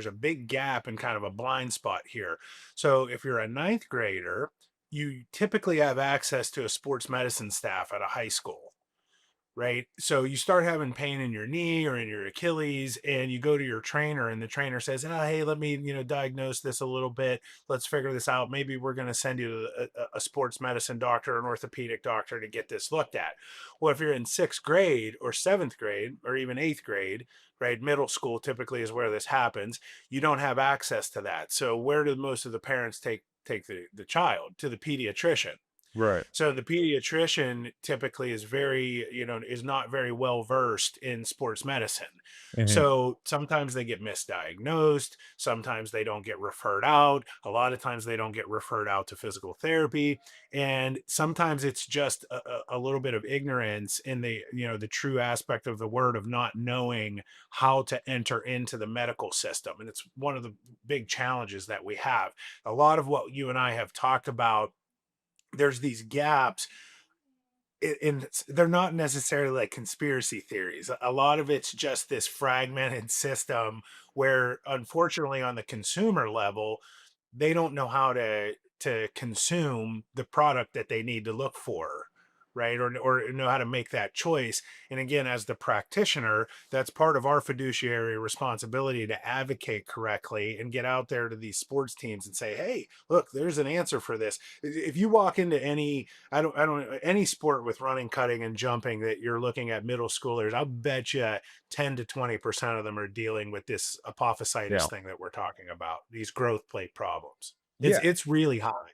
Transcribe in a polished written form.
there's a big gap and kind of a blind spot here. So if you're a ninth grader, you typically have access to a sports medicine staff at a high school, right? So you start having pain in your knee or in your Achilles, and you go to your trainer, and the trainer says, "Oh, hey, let me, diagnose this a little bit. Let's figure this out. Maybe we're going to send you to a sports medicine doctor, an orthopedic doctor to get this looked at." Well, if you're in sixth grade or seventh grade or even eighth grade, right, middle school typically is where this happens. You don't have access to that. So where do most of the parents take the child? To the pediatrician. Right. So the pediatrician typically is is not very well versed in sports medicine. Hmm. So sometimes they get misdiagnosed. Sometimes they don't get referred out. A lot of times they don't get referred out to physical therapy. And sometimes it's just a little bit of ignorance in the true aspect of the word of not knowing how to enter into the medical system. And it's one of the big challenges that we have. A lot of what you and I have talked about, there's these gaps in they're not necessarily like conspiracy theories. A lot of it's just this fragmented system where unfortunately on the consumer level, they don't know how to consume the product that they need to look for, right? Or know how to make that choice. And again, as the practitioner, that's part of our fiduciary responsibility to advocate correctly and get out there to these sports teams and say, hey, look, there's an answer for this. If you walk into any any sport with running, cutting, and jumping that you're looking at middle schoolers, I'll bet you 10 to 20% of them are dealing with this apophysitis Yeah. thing that we're talking about, these growth plate problems. It's Yeah. it's really high.